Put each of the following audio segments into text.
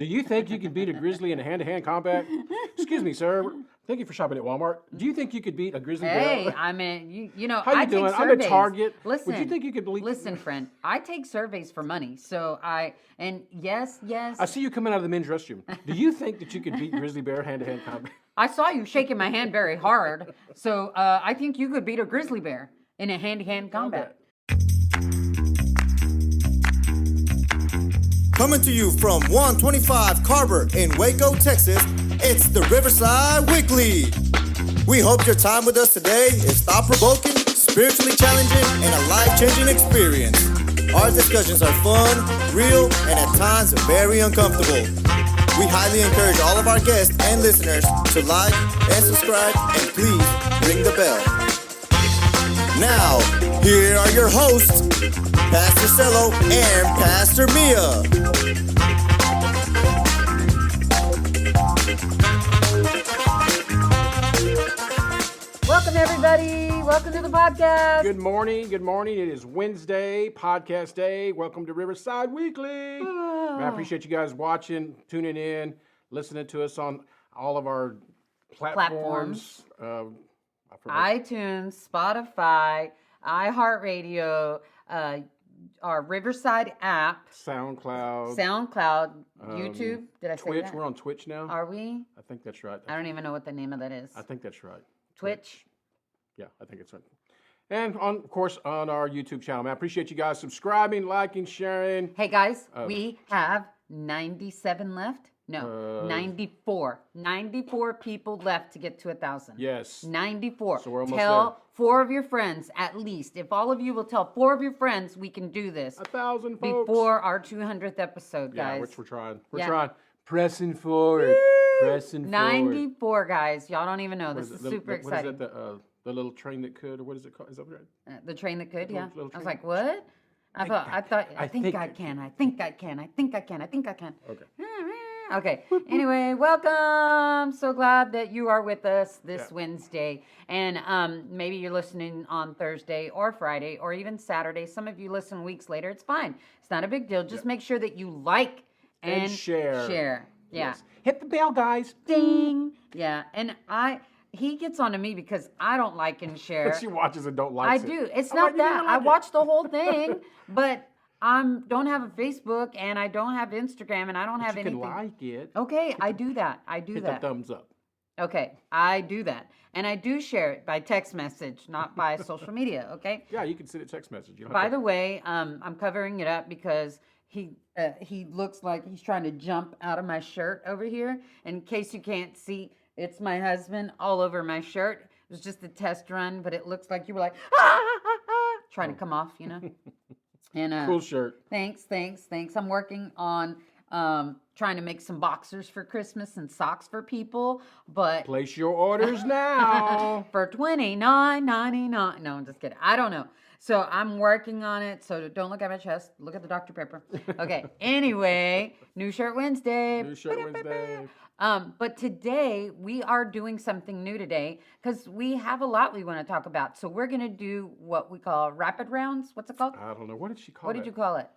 Do you think you could beat a grizzly in a hand-to-hand combat? Excuse me, sir. Thank you for shopping at Walmart. Do you think you could beat a grizzly bear? Hey, I mean, you know, How you doing? take surveys. I'm at Target. Listen, Would you think you could believe? Listen, friend, I take surveys for money. So yes. I see you coming out of the men's restroom. Do you think that you could beat grizzly bear hand-to-hand combat? I saw you shaking my hand very hard. So I think you could beat a grizzly bear in a hand-to-hand combat. Coming to you from 125 Carver in Waco, Texas, it's the Riverside Weekly. We hope your time with us today is thought-provoking, spiritually challenging, and a life-changing experience. Our discussions are fun, real, and at times very uncomfortable. We highly encourage all of our guests and listeners to like and subscribe, and please ring the bell. Now, here are your hosts, Pastor Cello and Pastor Mia. Welcome, everybody. Welcome to the podcast. Good morning. Good morning. It is Wednesday, podcast day. Welcome to Riverside Weekly. Man, I appreciate you guys watching, tuning in, listening to us on all of our platforms. iTunes, Spotify, iHeartRadio, our Riverside app, SoundCloud, YouTube. Did I say Twitch. that? We're on Twitch now. Are we? I think that's right. I don't even know what the name of that is. I think that's right. Twitch. Yeah, I think it's right. And of course, on our YouTube channel. Man, I appreciate you guys subscribing, liking, sharing. Hey guys, we have 97 left. No, 94. 94 people left to get to 1,000. Yes. 94. So we're almost tell there. 4 of your friends at least. If all of you will tell 4 of your friends, we can do this 1,000 folks. before our 200th episode, guys. Yeah, which we're trying. We're Yeah. trying. Pressing forward. Pressing 94, guys. Y'all don't even know. forward. This is super exciting. What is that? The little train that could, or what is it called? Is that right? The train that could, yeah. Little I was train. like, what? I think I can. I think I can. Okay. Okay. Anyway, welcome. So glad that you are with us this Wednesday. And maybe you're listening on Thursday or Friday or even Saturday. Some of you listen weeks later. It's fine. It's not a big deal. Just make sure that you like and share. Yeah. Yes. Hit the bell, guys. Ding. Yeah. And he gets on to me because I don't like and share. She watches and don't like I it. do. It's I'm not like, you that. didn't I like it. watch the whole thing, but I don't have a Facebook and I don't have Instagram and I don't have You anything. can like it. Okay, I do that. Hit the thumbs up. Okay, I do that. And I do share it by text message, not by social media, okay? Yeah, you can send a text message. You don't By have the way, I'm covering it up because he looks like he's trying to jump out of my shirt over here. In case you can't see, it's my husband all over my shirt. It was just a test run, but it looks like you were like, trying to come off, you know? And cool shirt. Thanks. I'm working on trying to make some boxers for Christmas and socks for people, but Place your orders now. for $29.99. No, I'm just kidding. I don't know. So I'm working on it. So don't look at my chest. Look at the Dr. Pepper. Okay. Anyway, New Shirt Wednesday. New Shirt Wednesday. But today we are doing something new today because we have a lot we want to talk about. So we're going to do what we call rapid rounds. What's it called? I don't know. What did she call What it? did you call it?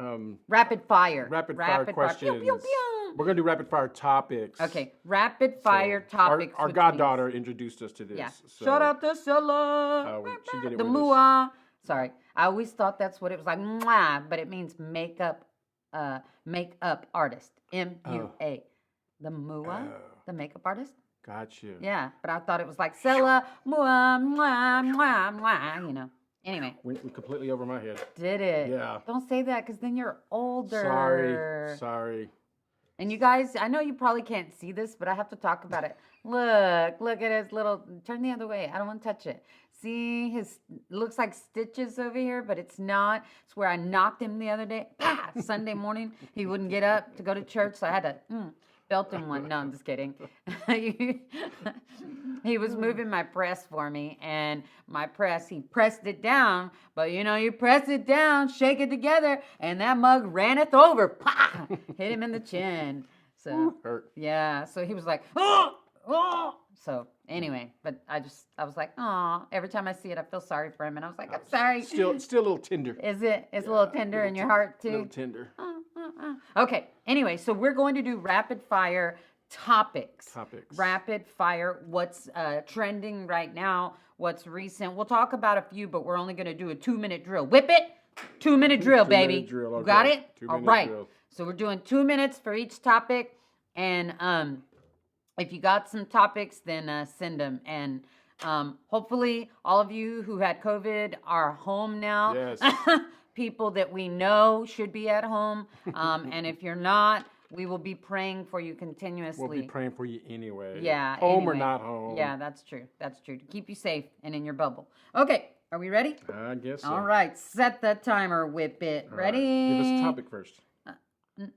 Rapid Rapid fire. fire Rapid questions. Pew, pew, pew. We're going to do rapid fire topics. Okay, rapid fire topics. Our which goddaughter means- introduced us to this. Yeah. So, Shout out to Scylla. she did it The with us. mua. Sorry, I always thought that's what it was like, mwah, but it means makeup artist. MUA. The mua, the makeup artist. Got you. Yeah, but I thought it was like Scylla, mua, mwah, mwah, mwah. You know. Anyway, Went completely over my head. did it? Yeah. Don't say that because then you're older. Sorry. And you guys, I know you probably can't see this, but I have to talk about it. Look at his little, turn the other way. I don't want to touch it. See, looks like stitches over here, but it's not. It's where I knocked him the other day. Sunday morning, he wouldn't get up to go to church, so I had to belt him one. No, I'm just kidding. He was moving my press for me, and my press, he pressed it down, but you press it down, shake it together, and that mug ranneth over. Pah! Hit him in the chin. So, Hurt. yeah, so he was like, oh! So anyway, but I was like, oh, every time I see it, I feel sorry for him. And I was like, I'm sorry. Still a little tender. Is it? It's a little tender in your heart A little too? tender. Okay. Anyway, so we're going to do rapid fire topics. Rapid fire. What's trending right now? What's recent? We'll talk about a few, but we're only going to do a 2-minute drill. Whip it. 2-minute drill, baby. 2-minute drill. Okay. Got it? 2-minute All right. drill. So we're doing 2 minutes for each topic, and if you got some topics, then send them. And hopefully, all of you who had COVID are home now. Yes. People that we know should be at home. And if you're not, we will be praying for you continuously. We'll be praying for you anyway. Yeah. Home or anyway. not home. Yeah, that's true. That's true. To keep you safe and in your bubble. Okay. Are we ready? I guess so. All right. Set the timer. Whip it. All Ready? right. Give us the topic first.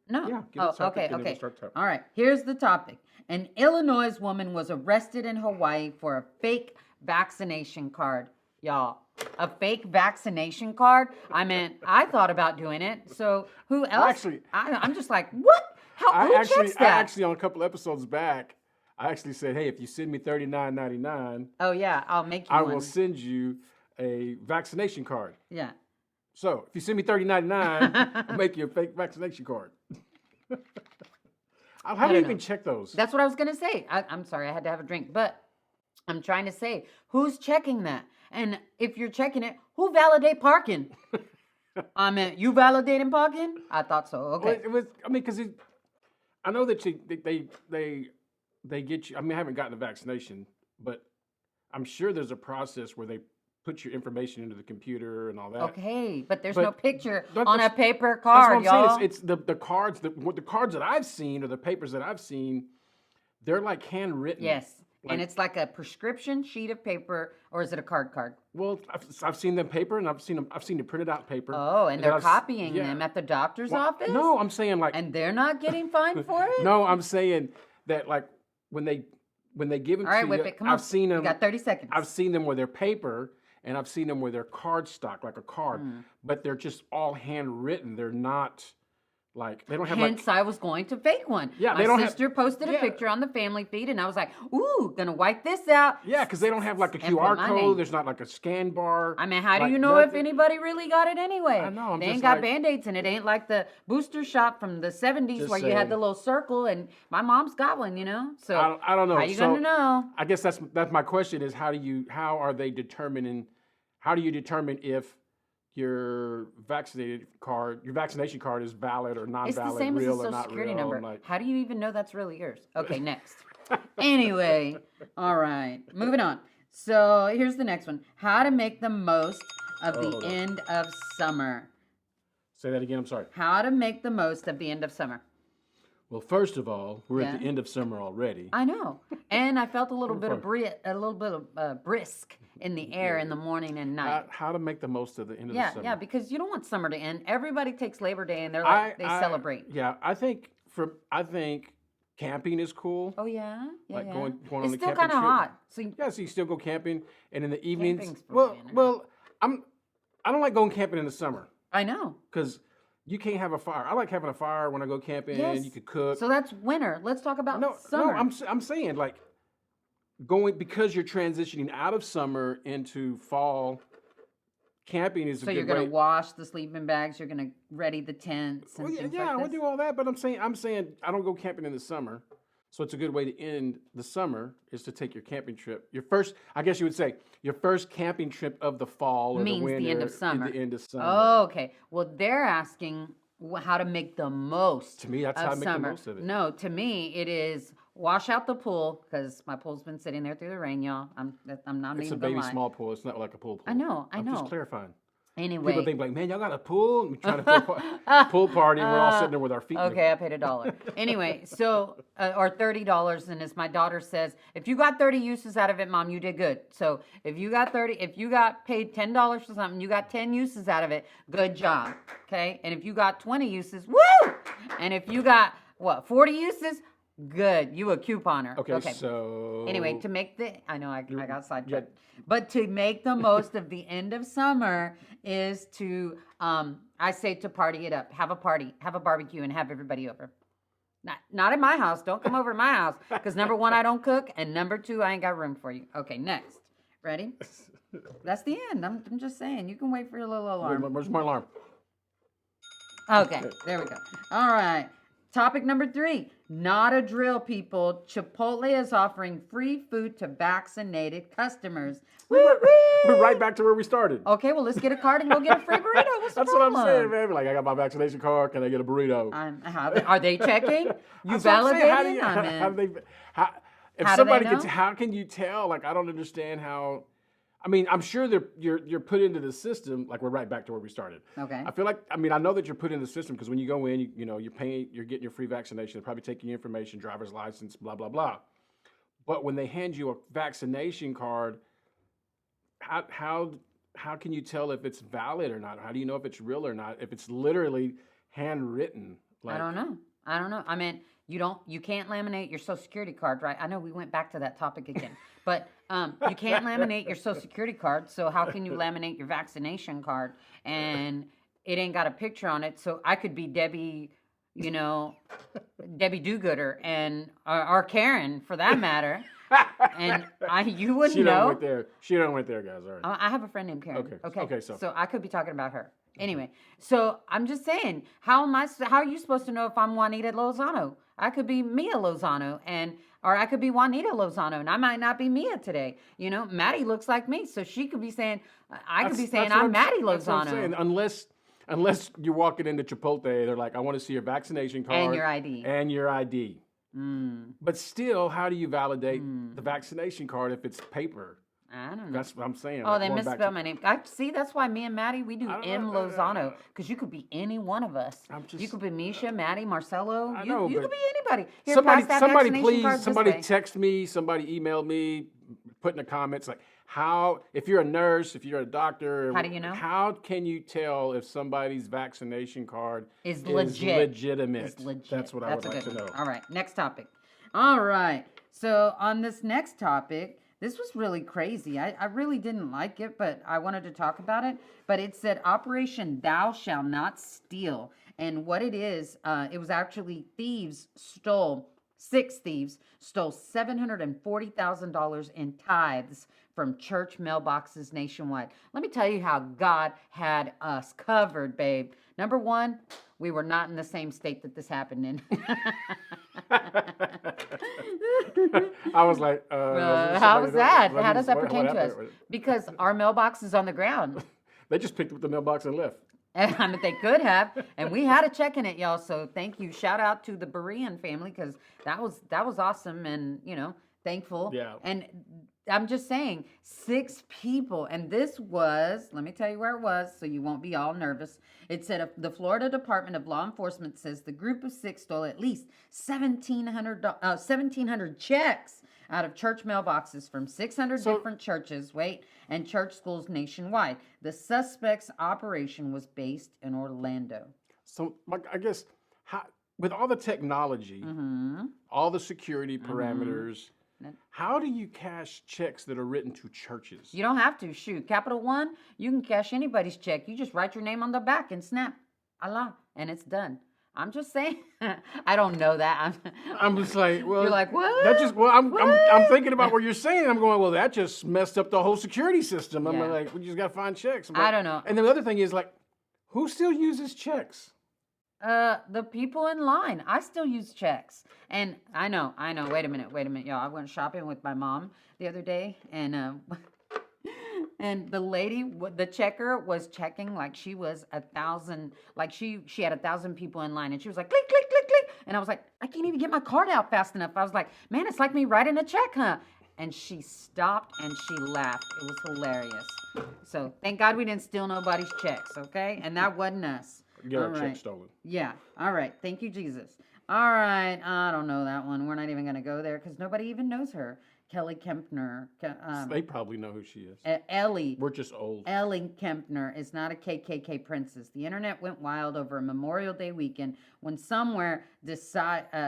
No. Yeah, give us the topic, okay. and then we'll Okay. start talking. All right. Here's the topic. An Illinois woman was arrested in Hawaii for a fake vaccination card. Y'all, a fake vaccination card? I mean, I thought about doing it. So who else? Actually, I'm just like, what? Who checks that? I actually, on a couple episodes back, I actually said, hey, if you send me $39.99, oh yeah, I'll make you I one. will send you a vaccination card. Yeah. So if you send me $30.99, I'll make you a fake vaccination card. How do you even check those? That's what I was gonna say. I'm sorry, I had to have a drink, but I'm trying to say, who's checking that? And if you're checking it, who validate parking? I mean, you validating parking? I thought so. Okay. Well, it was. I mean, because I know that they get you. I mean, I haven't gotten a vaccination, but I'm sure there's a process where they put your information into the computer and all that. Okay, but there's no picture that- on a that's- paper That's what card, I'm y'all. saying. It's the cards. The cards that I've seen or the papers that I've seen, they're like handwritten. Yes, Like- and it's like a prescription sheet of paper, or is it a card? Well, I've seen them paper and I've seen the printed out paper. Oh, and then they're I've copying yeah. them at the doctor's Well, office? No, I'm saying like. And they're not getting fined for it? No, I'm saying that like when they give them All right, to whip you, it. Come on. I've seen them. You got 30 seconds. I've seen them where they're paper, and I've seen them where they're card stock, like a card, but they're just all handwritten. They're not like they don't have Hence, I was going to fake one. Yeah, My they don't have- sister posted a yeah. picture on the family feed, and I was like, ooh, gonna wipe this out. yeah, because they don't have like a And put QR my code. name. There's not like a scan bar. I mean, how do like you know if nothing. anybody really got it anyway? I know, I'm they just ain't got like- Band-Aids, and it ain't like the booster shot from the 70s Just where you had saying. the little circle, and my mom's got one, you know? So I don't know. how you So, gonna know? I guess that's my question is how do you determine if your vaccination card is valid or It's non-valid, the same as a real or social not security real? number. and like- How do you even know that's really yours? Okay, next. Anyway, all right, moving on. So here's the next one. How to make the most of the hold on. end of summer. Say that again. I'm sorry. How to make the most of the end of summer. Well, first of all, we're at Yeah. the end of summer already. I know, and I felt a little bit of brisk in the air in the morning and night. How to make the most of the end of the Yeah, summer? yeah, because you don't want summer to end. Everybody takes Labor Day and they're like they celebrate. Yeah, I think camping is cool. Oh yeah, yeah, Like yeah. going on It's a still camping kind of trip. hot, so you, Yeah, so you still go camping, and in the evenings. Camping's for Well, beginners. I don't like going camping in the summer I know. because you can't have a fire. I like having a fire when I go camping. Yes. You could cook. So that's winter. Let's talk about no, summer. I'm saying like going because you're transitioning out of summer into fall. Camping is a So good you're gonna way. wash the sleeping bags. You're gonna ready the tents and Well, things yeah, I like would this. do all that, but I'm saying I don't go camping in the summer, so it's a good way to end the summer is to take your camping trip. Your first, I guess you would say, your first camping trip of the fall or Means the the winter. end of summer. The end of summer. Oh, okay. Well, they're asking how to make the most. To me, that's of how I make the summer. most of it. No, to me, it is wash out the pool because my pool's been sitting there through the rain, y'all. I'm not It's a even baby gonna lie. small pool. It's not like a pool. I know, I I'm know. just clarifying. Anyway, People think like, man, y'all got a pool? And we're trying to throw a pool party, and we're all sitting there with our feet. in the- okay, I paid $1. Anyway, so or $30, and as my daughter says, if you got 30 uses out of it, Mom, you did good. So if you got paid $10 for something, you got 10 uses out of it, good job. Okay, and if you got 20 uses, woo! And if you got 40 uses, good, you a couponer. Okay, so Anyway, to make I know I got sidetracked. But to make the most of the end of summer is to, I say to party it up. Have a party, have a barbecue, and have everybody over. Not at my house. Don't come over to my house. Because number one, I don't cook. And number two, I ain't got room for you. Okay, next. Ready? That's the end. I'm just saying. You can wait for your little alarm. Where's my alarm? Okay, there we go. All right. Topic number 3. Not a drill, people. Chipotle is offering free food to vaccinated customers. We're right back to where we started. Okay, well, let's get a card and go get a free burrito. What's the That's what I'm problem? saying, man. Like, I got my vaccination card. Can I get a burrito? Are they checking? You That's what I'm saying. validating? How can you tell? Like, I don't understand how. I mean, I'm sure you're put into the system. Like, we're right back to where we started. Okay. I feel like, I mean, I know that you're put in the system because when you go in, you're paying, you're getting your free vaccination. They're probably taking your information, driver's license, blah blah blah. But when they hand you a vaccination card, how can you tell if it's valid or not? How do you know if it's real or not? If it's literally handwritten? I don't know. I mean, you can't laminate your Social Security card, right? I know we went back to that topic again, but you can't laminate your Social Security card. So how can you laminate your vaccination card? And it ain't got a picture on it. So I could be Debbie, Debbie Do-Gooder and or Karen for that matter. And you wouldn't know. She don't went there, guys. All right. I have a friend named Karen. Okay. So I could be talking about her. Anyway, so I'm just saying, how are you supposed to know if I'm Juanita Lozano? I could be Mia Lozano, or I could be Juanita Lozano, and I might not be Mia today. Maddie looks like me, so she could be saying, I could be saying I'm Maddie Lozano. That's what I'm saying. Unless you're walking into Chipotle, they're like, I want to see your vaccination card and your ID. But still, how do you validate the vaccination card if it's paper? I don't know. That's what I'm saying. Oh, they misspelled my name. See, that's why me and Maddie, we do M. Lozano, because you could be any one of us. You could be Misha, Maddie, Marcelo. You could be anybody. Here, somebody text me, somebody emailed me, put in the comments, like, if you're a nurse, if you're a doctor, how do you know? How can you tell if somebody's vaccination card is legitimate? Is legit. That's what I would like to know. All right, next topic. All right, so on this next topic, this was really crazy. I really didn't like it, but I wanted to talk about it. But it said Operation Thou Shall Not Steal. And what it is, it was actually six thieves stole $740,000 in tithes from church mailboxes nationwide. Let me tell you how God had us covered, babe. Number one, we were not in the same state that this happened in. I was like, how was that? How does that pertain to us? Because our mailbox is on the ground. They just picked up the mailbox and left. I mean, they could have, and we had a check in it, y'all. So thank you. Shout out to the Berean family, because that was awesome, and thankful. Yeah. And I'm just saying, 6 people, and this was, let me tell you where it was, so you won't be all nervous. It said the Florida Department of Law Enforcement says the group of 6 stole at least 1,700 checks out of church mailboxes from 600 different churches, and church schools nationwide. The suspect's operation was based in Orlando. So, I guess, with all the technology, all the security parameters, how do you cash checks that are written to churches? You don't have to. Shoot, Capital One, you can cash anybody's check. You just write your name on the back and snap, Allah, and it's done. I'm just saying. I don't know that. I'm just like, well, you're like, what? That just, well, I'm thinking about what you're saying. I'm going, well, that just messed up the whole security system. I'm like, we just got to find checks. I don't know. And then the other thing is, like, who still uses checks? The people in line. I still use checks. And I know. Wait a minute, y'all. I went shopping with my mom the other day, and and the lady, the checker, was checking like she was 1,000, like she had 1,000 people in line, and she was like, click, click, click, click. And I was like, I can't even get my card out fast enough. I was like, man, it's like me writing a check, huh? And she stopped and she laughed. It was hilarious. So thank God we didn't steal nobody's checks, okay? And that wasn't us. Get our check stolen. Yeah. All right. Thank you, Jesus. All right. I don't know that one. We're not even going to go there because nobody even knows her. Ellie Kemper. They probably know who she is. Ellie. We're just old. Ellie Kemper is not a KKK princess. The internet went wild over a Memorial Day weekend when someone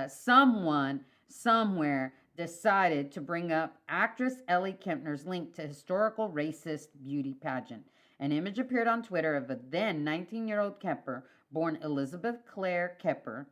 somewhere decided to bring up actress Ellie Kemper's link to historical racist beauty pageant. An image appeared on Twitter of a then 19-year-old Kemper, born Elizabeth Claire Kemper,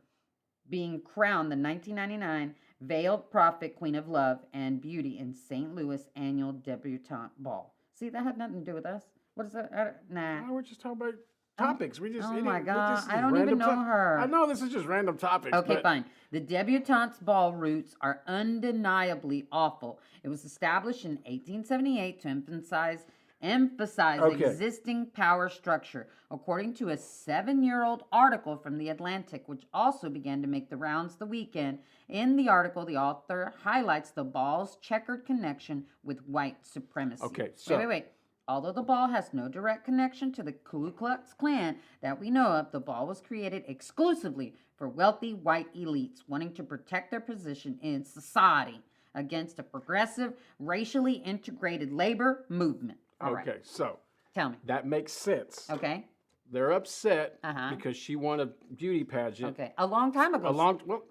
being crowned the 1999 Veiled Prophet Queen of Love and Beauty in St. Louis annual debutante ball. See, that had nothing to do with us. What is that? Nah. No, we're just talking about topics. We just. Oh it- my it- God, this is I don't even random know her. I know this is just random topics. Okay, but fine. The debutante's ball roots are undeniably awful. It was established in 1878 to emphasize Okay. existing power structure, according to a 7-year-old article from The Atlantic, which also began to make the rounds the weekend. In the article, the author highlights the ball's checkered connection with white supremacy. Okay, so- Wait. Although the ball has no direct connection to the Ku Klux Klan that we know of, the ball was created exclusively for wealthy white elites wanting to protect their position in society against a progressive, racially integrated labor movement. All right. Okay, so Tell me. that makes sense. Okay. They're upset Uh-huh. because she won a beauty pageant. Okay. A long time ago.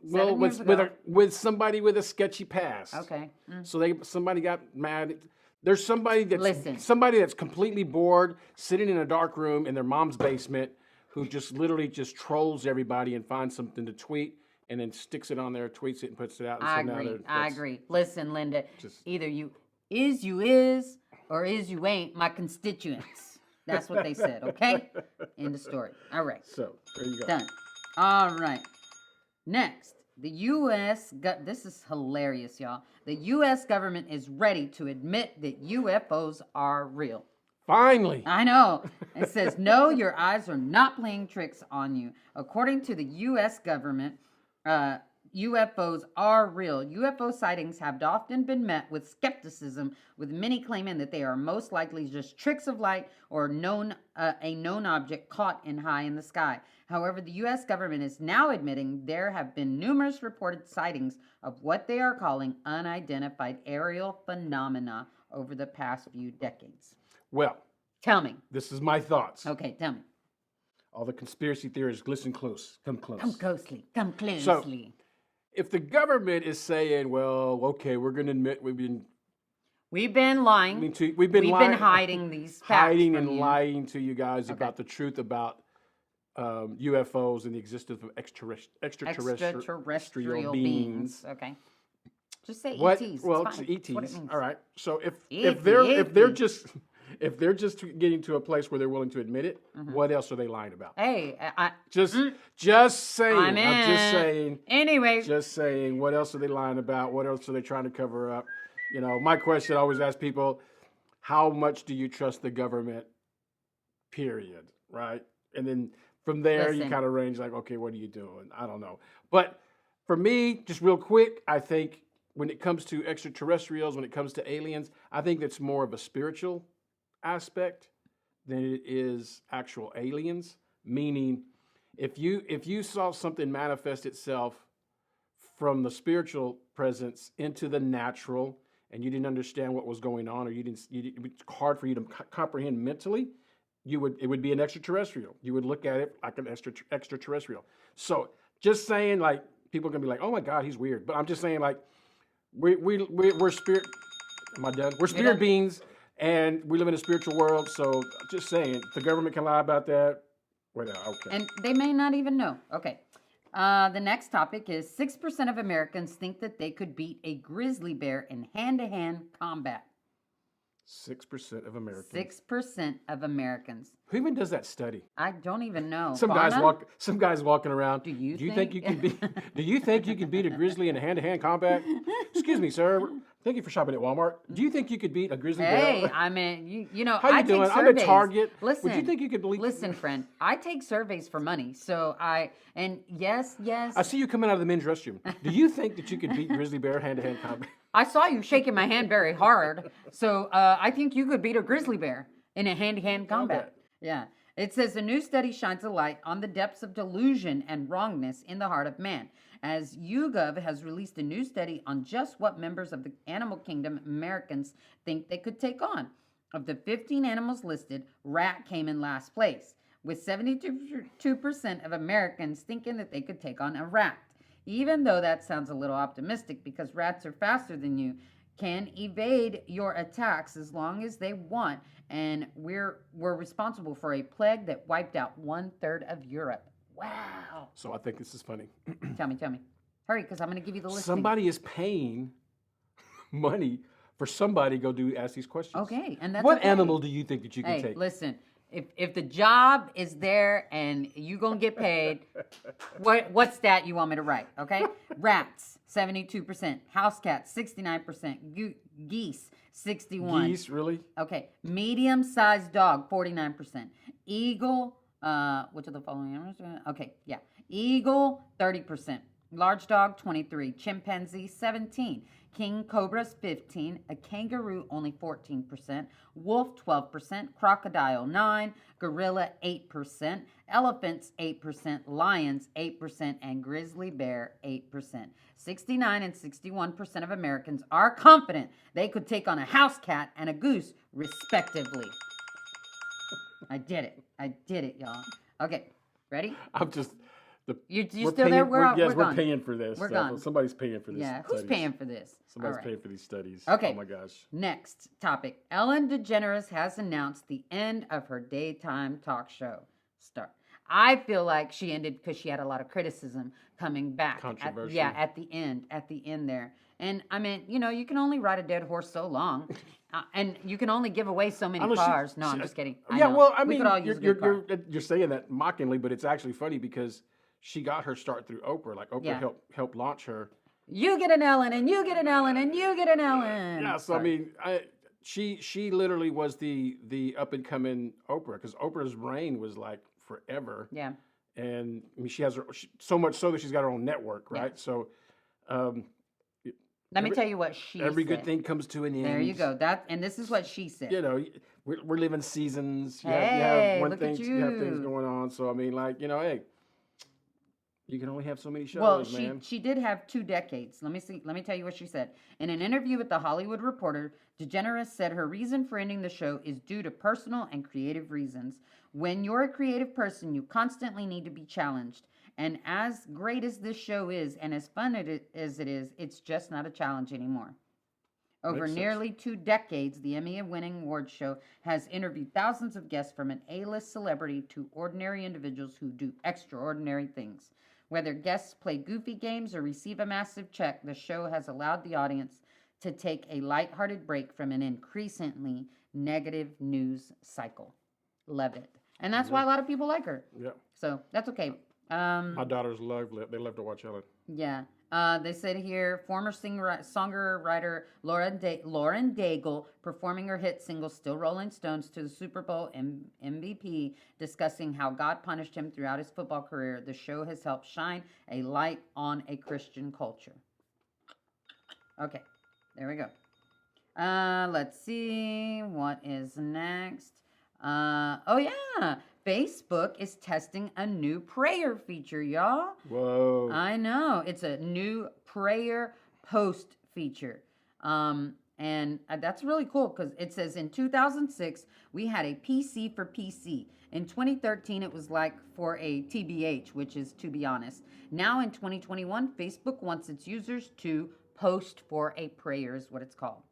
With ago. with somebody with a sketchy past. Okay. So somebody got mad. There's somebody Listen. that's completely bored, sitting in a dark room in their mom's basement, who just literally just trolls everybody and finds something to tweet and then sticks it on there, tweets it, and puts it out. And I so now agree. I that's- agree. Listen, Linda. Just- Either you is, or you ain't my constituents. That's what they said. Okay. End of story. All right. So there you go. Done. All right. Next, the U.S. This is hilarious, y'all. The U.S. government is ready to admit that UFOs are real. Finally. I know. It says, no, your eyes are not playing tricks on you. According to the U.S. government, UFOs are real. UFO sightings have often been met with skepticism, with many claiming that they are most likely just tricks of light or a known object caught high in the sky. However, the U.S. government is now admitting there have been numerous reported sightings of what they are calling unidentified aerial phenomena over the past few decades. Well, Tell me. this is my thoughts. Okay, tell me. All the conspiracy theorists, listen close. Come close. Come closely. If the government is saying, well, okay, we're going to admit we've been lying. we've been lying, hiding these facts hiding from and you. lying to you guys about the truth about UFOs and the existence of extraterrestrial beings. Okay. Just say What? ETs. Well, it's it's fine. ETs. That's what it means. All right. So if ET. they're just getting to a place where they're willing to admit it, what else are they lying about? Hey, Just saying. I'm in. I'm just saying. Anyway, Just saying. What else are they lying about? What else are they trying to cover up? You know, my question I always ask people: how much do you trust the government? Period. Right. And then from there, you Listen. kind of range like, okay, what are you doing? I don't know. But for me, just real quick, I think when it comes to extraterrestrials, when it comes to aliens, I think that's more of a spiritual aspect than it is actual aliens. Meaning, if you saw something manifest itself from the spiritual presence into the natural, and you didn't understand what was going on, or it's hard for you to comprehend mentally, it would be an extraterrestrial. You would look at it like an extraterrestrial. So just saying, like, people are gonna be like, oh my God, he's weird. But I'm just saying, like, we're spirit. Am I done? We're spirit beings, and we live in a spiritual world. So just saying, the government can lie about that. Whatever. Okay. and they may not even know. Okay. The next topic is 6% of Americans think that they could beat a grizzly bear in hand-to-hand combat. 6% of Americans. 6% of Americans. Who even does that study? I don't even know. Some guys walking around. Do you think you can beat? Do you think you can beat a grizzly in a hand-to-hand combat? Excuse me, sir. Thank you for shopping at Walmart. Do you think you could beat a grizzly Hey, bear? I mean, you know, How you I doing? take I'm surveys. at Target. Listen, Would you think you could believe? Listen, friend, I take surveys for money, so yes. I see you coming out of the men's restroom. Do you think that you could beat grizzly bear hand-to-hand combat? I saw you shaking my hand very hard, so I think you could beat a grizzly bear in a hand-to-hand combat. Yeah. It says a new study shines a light on the depths of delusion and wrongness in the heart of man, as YouGov has released a new study on just what members of the animal kingdom Americans think they could take on. Of the 15 animals listed, rat came in last place, with 72% of Americans thinking that they could take on a rat. Even though that sounds a little optimistic because rats are faster than you, can evade your attacks as long as they want, and we're responsible for a plague that wiped out 1/3 of Europe. Wow. So I think this is funny. Tell me. Hurry, because I'm going to give you the listing. Somebody is paying money for somebody to go ask these questions. Okay, and that's what okay. animal do you think that you can Hey, take? listen. If the job is there and you gonna get paid, what stat you want me to write? Okay, rats 72%, house cats 69%, geese 61%. Geese, really? Okay, medium-sized dog 49%, eagle. Which of the following animals? Okay, yeah, eagle 30%, large dog 23%, chimpanzee 17%. King cobras 15%, a kangaroo only 14%, wolf 12%, crocodile 9%, gorilla 8%, elephants 8%, lions 8%, and grizzly bear 8%. 69 and 61% of Americans are confident they could take on a house cat and a goose, respectively. I did it, y'all. Okay, ready? I'm just. You still there? We're gone. Paying for this. We're gone. Somebody's paying for this. Yeah, who's paying for this? Somebody's All right. paying for these studies. Okay. Oh my gosh. Next topic. Ellen DeGeneres has announced the end of her daytime talk show. I feel like she ended because she had a lot of criticism coming back. Controversial. At the end there. And I mean, you can only ride a dead horse so long. And you can only give away so many cars. I'm just kidding. I We mean, could all use a good car. you're saying that mockingly, but it's actually funny because she got her start through Oprah. Like Oprah helped launch her. You get an Ellen, and you get an Ellen, and you get an Ellen. Yeah, so Sorry. I mean, she literally was the up and coming Oprah, because Oprah's reign was like forever. Yeah. And I mean, she has so much so that she's got her own network, right? Yeah. So, Let me tell you what she said. Every good thing comes to an end. There you go. And this is what she said. We're living seasons. You Hey, have one look thing, at you have things you. going on. So I mean, like, hey, you can only have so many shows, Well, man. she did have 2 decades. Let me tell you what she said. In an interview with The Hollywood Reporter, DeGeneres said her reason for ending the show is due to personal and creative reasons. When you're a creative person, you constantly need to be challenged. And as great as this show is, and as fun as it is, it's just not a challenge anymore. Over nearly 2 decades, the Emmy-winning awards show has interviewed thousands of guests, from an A-list celebrity to ordinary individuals who do extraordinary things. Whether guests play goofy games or receive a massive check, the show has allowed the audience to take a lighthearted break from an increasingly negative news cycle. Love it. And that's why a lot of people like her. Yeah. So that's okay. My daughters they love to watch Ellen. Yeah. They said here, former songwriter Lauren Daigle performing her hit single Still Rolling Stones to the Super Bowl MVP, discussing how God punished him throughout his football career. The show has helped shine a light on a Christian culture. Okay, there we go. Let's see, what is next? Oh yeah, Facebook is testing a new prayer feature, y'all. Whoa. I know. It's a new prayer post feature. And that's really cool, because it says in 2006, we had a PC for PC. In 2013, it was like for a TBH, which is to be honest. Now in 2021, Facebook wants its users to post for a prayer is what it's called.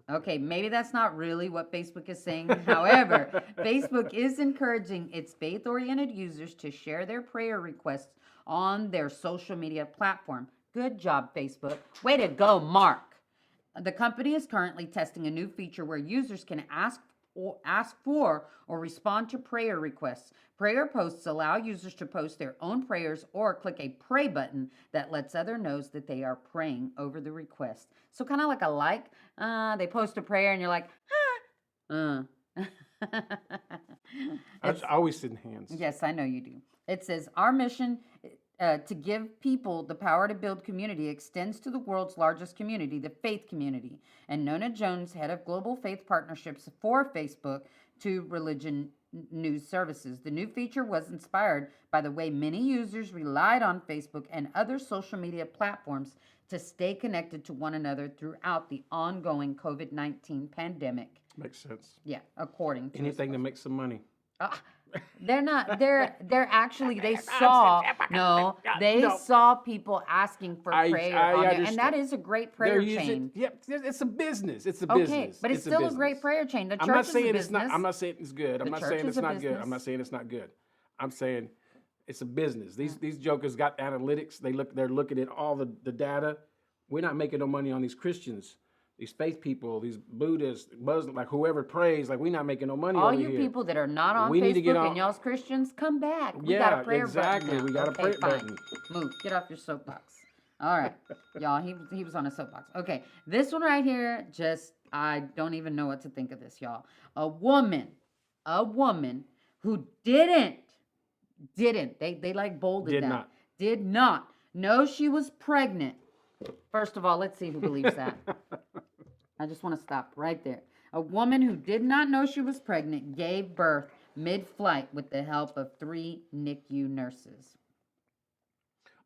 Okay, maybe that's not really what Facebook is saying. However, Facebook is encouraging its faith-oriented users to share their prayer requests on their social media platform. Good job, Facebook. Way to go, Mark. The company is currently testing a new feature where users can ask for or respond to prayer requests. Prayer posts allow users to post their own prayers or click a pray button that lets others know that they are praying over the request. So kind of like a like. They post a prayer and you're like, I always sit in hands. Yes, I know you do. It says, our mission to give people the power to build community extends to the world's largest community, the faith community. And Nona Jones, head of global faith partnerships for Facebook to Religion News Services. The new feature was inspired by the way many users relied on Facebook and other social media platforms to stay connected to one another throughout the ongoing COVID-19 pandemic. Makes sense. Yeah, according to anything to make some money. They're not. They're actually. They saw. No, they saw people asking for prayer on there, and that is a great prayer chain. Yep, it's a business. It's a okay, business. but it's still a great prayer chain. The church I'm not is saying a it's business. not. I'm not saying it's good. I'm not saying it's not good. business. I'm not saying it's not good. I'm saying it's a business. These jokers got analytics. They're looking at all the data. We're not making no money on these Christians. these faith people, these Buddhists, Muslims, like whoever prays, like we're not making no money All over you here. people that are not on We need to get Facebook on- and y'all's Christians, come back. We Yeah, got a prayer exactly. button now. We got a Okay, prayer fine. button. Move. Get off your soapbox. All right, y'all. He was on a soapbox. Okay, this one right here, just I don't even know what to think of this, y'all. A woman who didn't they like bolded Did that. not. Did not know she was pregnant. First of all, let's see who believes that. I just want to stop right there. A woman who did not know she was pregnant gave birth mid-flight with the help of 3 NICU nurses.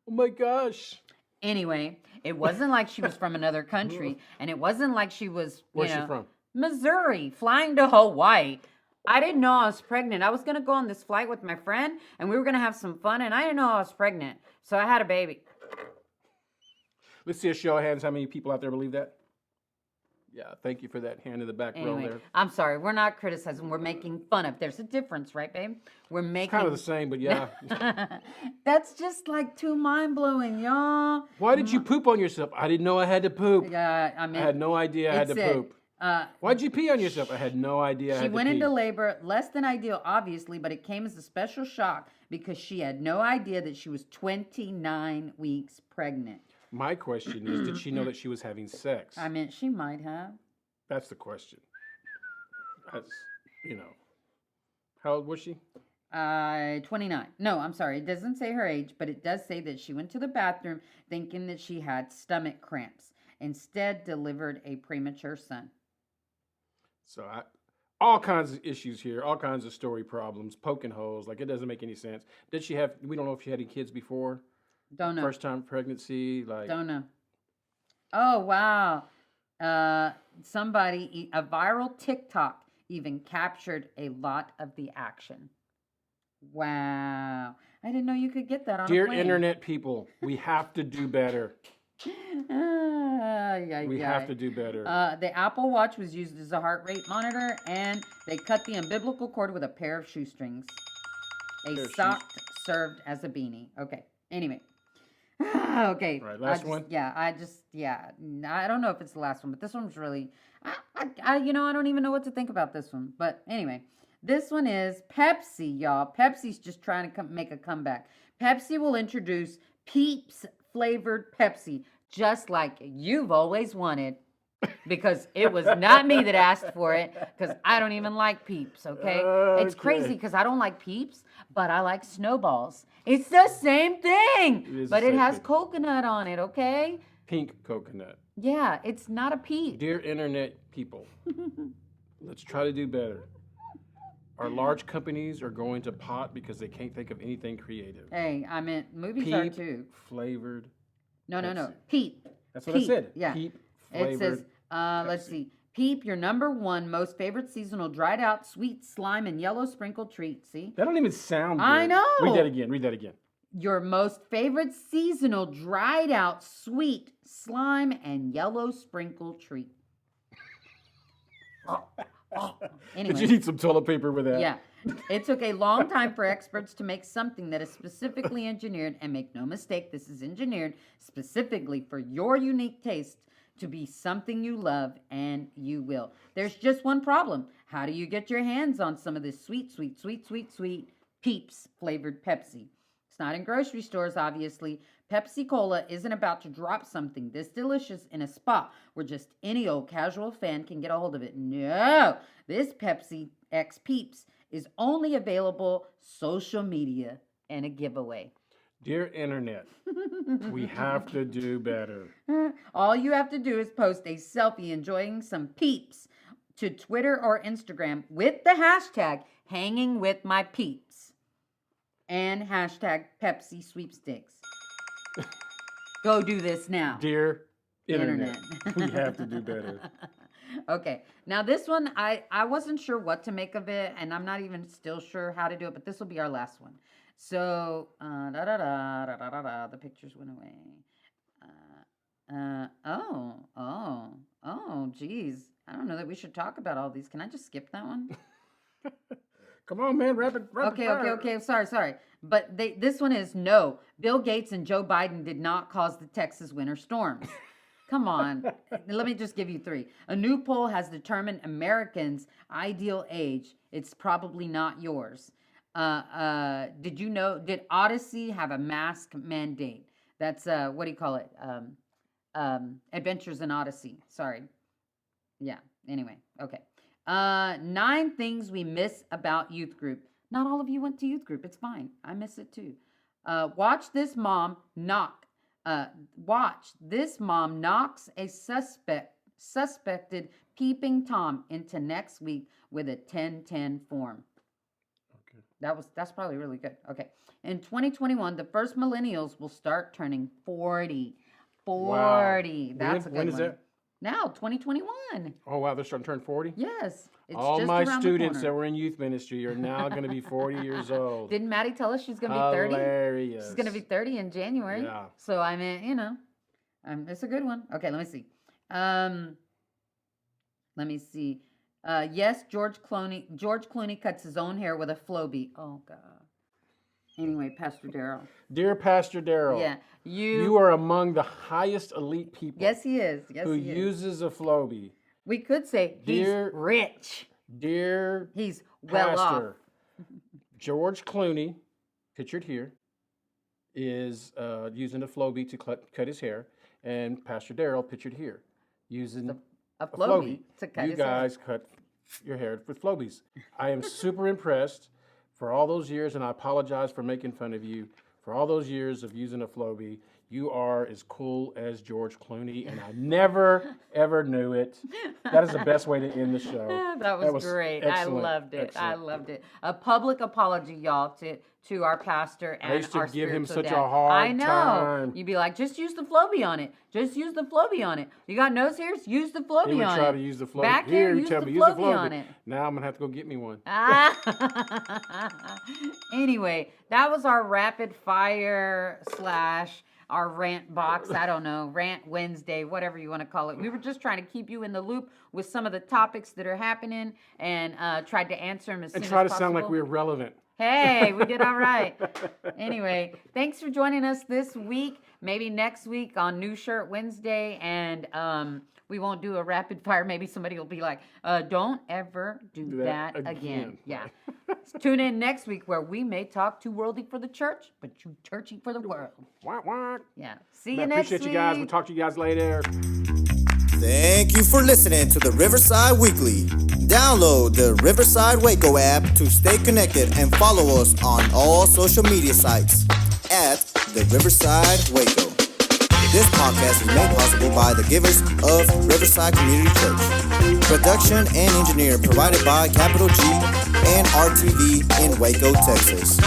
Oh my gosh. Anyway, it wasn't like she was from another country, and it wasn't like she was, Where's she from? Missouri, flying to Hawaii. I didn't know I was pregnant. I was going to go on this flight with my friend, and we were going to have some fun, and I didn't know I was pregnant. So I had a baby. Let's see a show of hands. How many people out there believe that? Yeah, thank you for that hand in the back row Anyway, there. I'm sorry. We're not criticizing. We're making fun of. There's a difference, right, babe? We're making... Kind of the same, but yeah. That's just like too mind-blowing, y'all. Why did you poop on yourself? I didn't know I had to poop. Yeah, I I mean... had no idea I had to it said, poop. Why'd you pee on yourself? I had no idea I She had to went pee. into labor less than ideal, obviously, but it came as a special shock because she had no idea that she was 29 weeks pregnant. My question is, did she know that she was having sex? I mean, she might have. That's the question. That's, How old was she? 29. No, I'm sorry. It doesn't say her age, but it does say that she went to the bathroom thinking that she had stomach cramps. Instead, delivered a premature son. So all kinds of issues here, all kinds of story problems, poking holes. Like, it doesn't make any sense. Did she have, we don't know if she had any kids before. Don't know. First time pregnancy, like. Don't know. Oh, wow. A viral TikTok even captured a lot of the action. Wow. I didn't know you could get that on a Dear plane. internet people, we have to do better. We have to do better. The Apple Watch was used as a heart rate monitor, and they cut the umbilical cord with a pair of shoestrings. A sock served as a beanie. Okay. Anyway. Okay. Right, last one? I don't know if it's the last one, but this one was really, I don't even know what to think about this one. But anyway, this one is Pepsi, y'all. Pepsi's just trying to make a comeback. Pepsi will introduce Peeps flavored Pepsi, just like you've always wanted. Because it was not me that asked for it, because I don't even like Peeps, okay? It's crazy because I don't like Peeps, but I like Snowballs. It's the same thing, but it has coconut on it, okay? Pink coconut. Yeah, it's not a peep. Dear internet people, let's try to do better. Our large companies are going to pot because they can't think of anything creative. Hey, I meant movies are too. Flavored. No. Peep. That's what I said. Yeah. Peep It flavored. says, let's see. Peep, your #1 most favorite seasonal dried out sweet slime and yellow sprinkled treat. See? That don't even sound good. I know. Read that again. Your most favorite seasonal dried out sweet slime and yellow sprinkled treat. Anyway. Did you need some toilet paper with that? Yeah. It took a long time for experts to make something that is specifically engineered, and make no mistake, this is engineered specifically for your unique taste to be something you love, and you will. There's just one problem. How do you get your hands on some of this sweet Peeps flavored Pepsi? It's not in grocery stores, obviously. Pepsi Cola isn't about to drop something this delicious in a spot where just any old casual fan can get a hold of it. No, this Pepsi X Peeps is only available social media and a giveaway. Dear internet, we have to do better. All you have to do is post a selfie enjoying some Peeps to Twitter or Instagram with the hashtag hanging with my peeps and hashtag Pepsi sweepstakes. Go do this now. Dear internet, we have to do better. Okay, now this one, I wasn't sure what to make of it, and I'm not even still sure how to do it, but this will be our last one. So, the pictures went away. Geez. I don't know that we should talk about all these. Can I just skip that one? Come on, man, rapid fire. Okay. Sorry. But this one is no. Bill Gates and Joe Biden did not cause the Texas winter storms. Come on. Let me just give you 3. A new poll has determined Americans' ideal age. It's probably not yours. Did Odyssey have a mask mandate? That's, what do you call it? Adventures in Odyssey. Sorry. Yeah. Anyway. Okay. 9 things we miss about youth group. Not all of you went to youth group. It's fine. I miss it too. Watch this mom knocks a suspected peeping Tom into next week with a 10-10 form. Okay. That's probably really good. Okay. In 2021, the first millennials will start turning 40. 40. Wow. That's a good one. When is that? Now, 2021. Oh, wow. They're starting to turn 40? Yes. It's all just my around students that were in youth ministry are now going to be 40 years old. Didn't Maddie tell us she's going to be 30? Hilarious. She's going to be 30 in January. Yeah. So, I mean, it's a good one. Okay, let me see. Yes, George Clooney cuts his own hair with a Flowbee. Oh, God. Anyway, Pastor Darrell. Dear Pastor Darrell. Yeah. You are among the highest elite people. Yes, he is. Who uses a Flowbee. We could say he's rich. He's well off. George Clooney, pictured here, is using a Flowbee to cut his hair, and Pastor Darrell, pictured here, using a Flowbee to cut his hair. You guys cut your hair with Flowbees. I am super impressed for all those years, and I apologize for making fun of you. For all those years of using a Flowbee, you are as cool as George Clooney, and I never, ever knew it. That is the best way to end the show. That was great. Excellent. I loved it. Excellent. I loved it. A public apology, y'all, to our pastor and our spiritual dad. I used to give him such a hard time. I know. You'd be like, just use the Flowbee on it. Just use the Flowbee on it. You got nose hairs? Use the Flowbee on it. He would try to use the Flowbee. Back here, you tell me, use the Flowbee on it. Now I'm going to have to go get me one. Anyway, that was our rapid fire / our rant box. I don't know, Rant Wednesday, whatever you want to call it. We were just trying to keep you in the loop with some of the topics that are happening and tried to answer them as soon as possible. And try to sound like we're relevant. Hey, we did all right. Anyway, thanks for joining us this week. Maybe next week on New Shirt Wednesday, and we won't do a rapid fire. Maybe somebody will be like, don't ever do that again. Yeah. Tune in next week where we may talk too worldly for the church, but too churchy for the world. Yeah. See you next week. Appreciate you guys. We'll talk to you guys later. Thank you for listening to the Riverside Weekly. Download the Riverside Waco app to stay connected and follow us on all social media sites at the Riverside Waco. This podcast is made possible by the givers of Riverside Community Church. Production and engineering provided by Capital G and RTV in Waco, Texas.